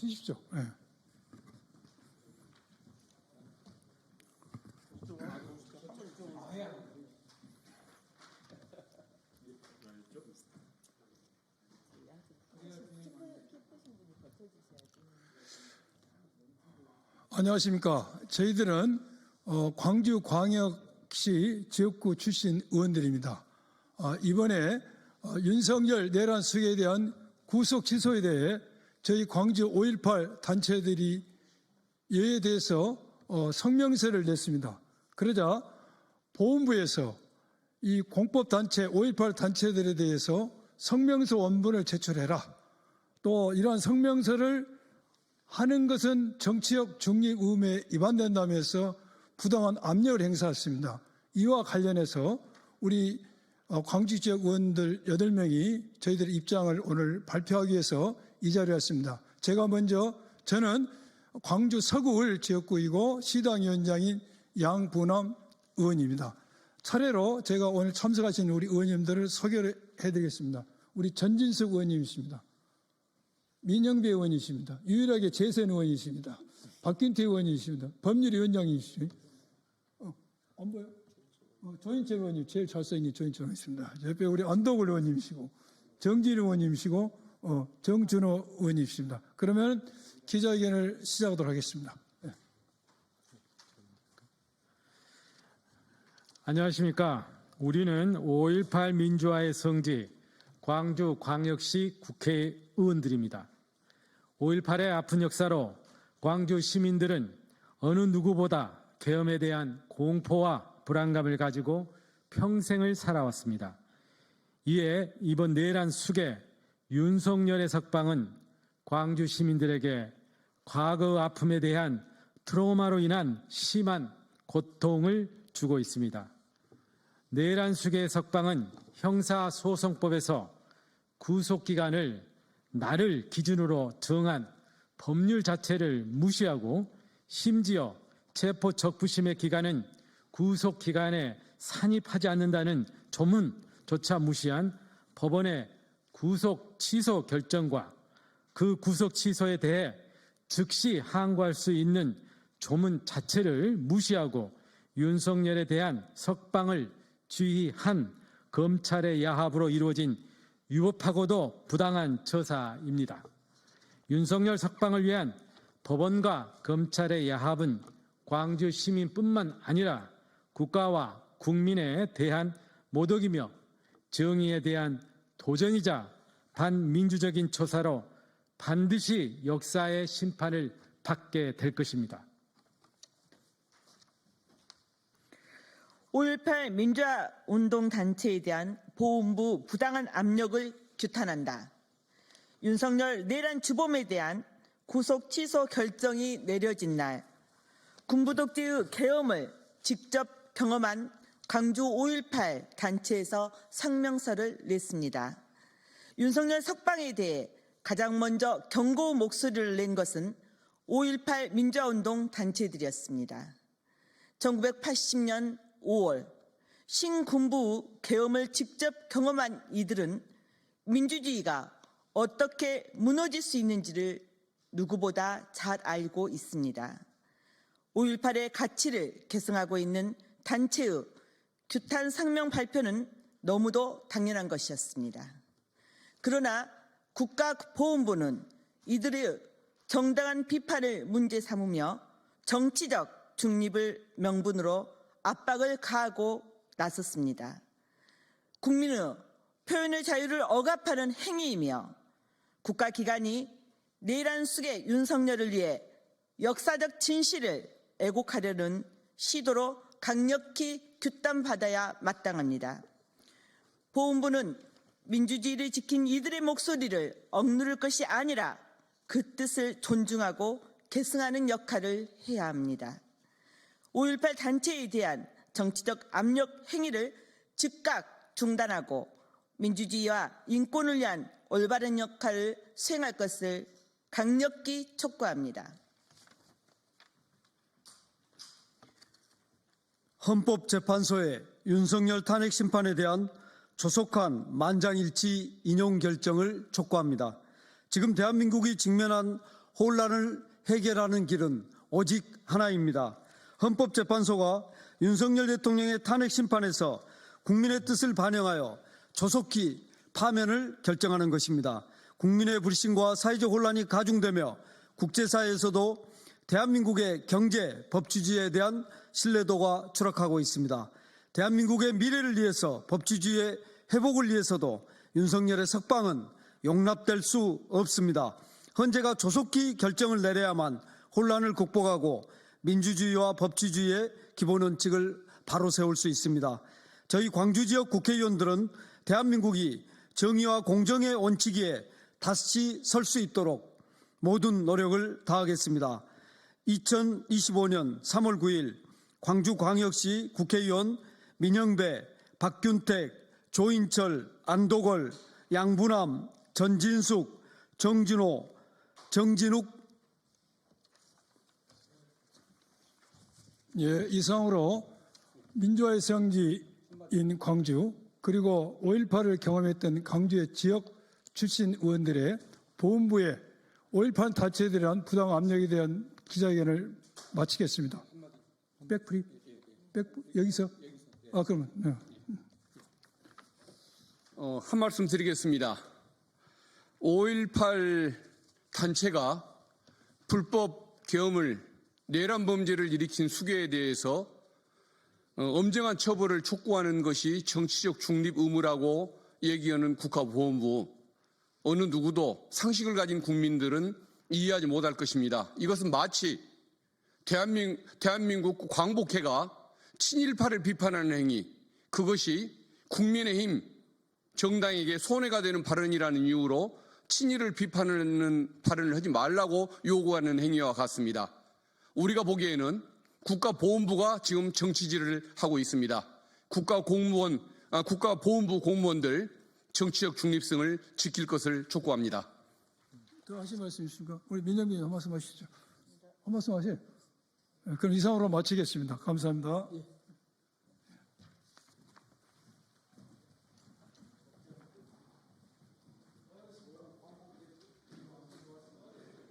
쓰십시오. 네. 안녕하십니까. 저희들은 광주광역시 지역구 출신 의원들입니다. 이번에 윤석열 내란 수사에 대한 구속 취소에 대해 저희 광주 5.18 단체들이 이에 대해서 성명서를 냈습니다. 그러자 보훈부에서 이 공법단체 5.18 단체들에 대해서 성명서 원본을 제출해라. 또 이러한 성명서를 하는 것은 정치적 중립 의무에 위반된다면서 부당한 압력을 행사했습니다. 이와 관련해서 우리 광주 지역 의원들 8명이 저희들의 입장을 오늘 발표하기 위해서 이 자리에 왔습니다. 제가 먼저 저는 광주 서구을 지역구이고 시당위원장인 양부남 의원입니다. 차례로 제가 오늘 참석하신 우리 의원님들을 소개를 해드리겠습니다. 우리 전진석 의원님이십니다. 민영배 의원이십니다. 유일하게 재선 의원이십니다. 박균태 의원이십니다. 법률위원장이십니다. 안 보여? 조인철 의원님, 제일 잘생긴 조인철 의원이십니다. 옆에 우리 안덕을 의원님이시고, 정진 의원님이시고, 정준호 의원님이십니다. 그러면 기자회견을 시작하도록 하겠습니다. 네. 안녕하십니까. 우리는 5.18 민주화의 성지, 광주광역시 국회의원들입니다. 5.18의 아픈 역사로 광주 시민들은 어느 누구보다 계엄에 대한 공포와 불안감을 가지고 평생을 살아왔습니다. 이에 이번 내란 숙의 윤석열의 석방은 광주 시민들에게 과거 아픔에 대한 트라우마로 인한 심한 고통을 주고 있습니다. 내란 숙의 석방은 형사소송법에서 구속기간을 날을 기준으로 정한 법률 자체를 무시하고 심지어 체포적부심의 기간은 구속기간에 산입하지 않는다는 조문조차 무시한 법원의 구속 취소 결정과 그 구속 취소에 대해 즉시 항고할 수 있는 조문 자체를 무시하고 윤석열에 대한 석방을 지휘한 검찰의 야합으로 이루어진 위법하고도 부당한 처사입니다. 윤석열 석방을 위한 법원과 검찰의 야합은 광주 시민뿐만 아니라 국가와 국민에 대한 모독이며 정의에 대한 도전이자 반민주적인 처사로 반드시 역사의 심판을 받게 될 것입니다. 5.18 민주화 운동 단체에 대한 보훈부 부당한 압력을 규탄한다. 윤석열 내란 주범에 대한 구속 취소 결정이 내려진 날 군부 독재의 계엄을 직접 경험한 광주 5.18 단체에서 성명서를 냈습니다. 윤석열 석방에 대해 가장 먼저 경고 목소리를 낸 것은 5.18 민주화운동 단체들이었습니다. 1980년 5월 신군부 계엄을 직접 경험한 이들은 민주주의가 어떻게 무너질 수 있는지를 누구보다 잘 알고 있습니다. 5.18의 가치를 계승하고 있는 단체의 규탄 성명 발표는 너무도 당연한 것이었습니다. 그러나 국가보훈부는 이들의 정당한 비판을 문제 삼으며 정치적 중립을 명분으로 압박을 가하고 나섰습니다. 국민의 표현의 자유를 억압하는 행위이며 국가기관이 내란 숙의 윤석열을 위해 역사적 진실을 왜곡하려는 시도로 강력히 규탄받아야 마땅합니다. 보훈부는 민주주의를 지킨 이들의 목소리를 억누를 것이 아니라 그 뜻을 존중하고 계승하는 역할을 해야 합니다. 5.18 단체에 대한 정치적 압력 행위를 즉각 중단하고 민주주의와 인권을 위한 올바른 역할을 수행할 것을 강력히 촉구합니다. 헌법재판소의 윤석열 탄핵 심판에 대한 조속한 만장일치 인용 결정을 촉구합니다. 지금 대한민국이 직면한 혼란을 해결하는 길은 오직 하나입니다. 헌법재판소가 윤석열 대통령의 탄핵 심판에서 국민의 뜻을 반영하여 조속히 파면을 결정하는 것입니다. 국민의 불신과 사회적 혼란이 가중되며 국제사회에서도 대한민국의 경제, 법치주의에 대한 신뢰도가 추락하고 있습니다. 대한민국의 미래를 위해서, 법치주의의 회복을 위해서도 윤석열의 석방은 용납될 수 없습니다. 헌재가 조속히 결정을 내려야만 혼란을 극복하고 민주주의와 법치주의의 기본 원칙을 바로 세울 수 있습니다. 저희 광주 지역 국회의원들은 대한민국이 정의와 공정의 원칙 위에 다시 설 수 있도록 모든 노력을 다하겠습니다. 2025년 3월 9일 광주광역시 국회의원 민영배, 박균택, 조인철, 안도걸, 양부남, 전진숙, 정진호, 정진욱 이상으로 민주화의 성지인 광주 그리고 5.18을 경험했던 광주의 지역 출신 의원들의 보훈부의 5.18 단체에 대한 부당 압력에 대한 기자회견을 마치겠습니다. 백프리? 여기서? 그러면. 네. 한 말씀 드리겠습니다. 5.18 단체가 불법 계엄을 내란 범죄를 일으킨 수괴에 대해서 엄정한 처벌을 촉구하는 것이 정치적 중립 의무라고 얘기하는 국가보훈부, 어느 누구도 상식을 가진 국민들은 이해하지 못할 것입니다. 이것은 마치 대한민국 광복회가 친일파를 비판하는 행위, 그것이 국민의힘 정당에게 손해가 되는 발언이라는 이유로 친일을 비판하는 발언을 하지 말라고 요구하는 행위와 같습니다. 우리가 보기에는 국가보훈부가 지금 정치질을 하고 있습니다. 국가보훈부 공무원들 정치적 중립성을 지킬 것을 촉구합니다. 더 하실 말씀 있습니까? 우리 민정기님 한 말씀 하시죠. 한 말씀 하세요. 그럼 이상으로 마치겠습니다. 감사합니다.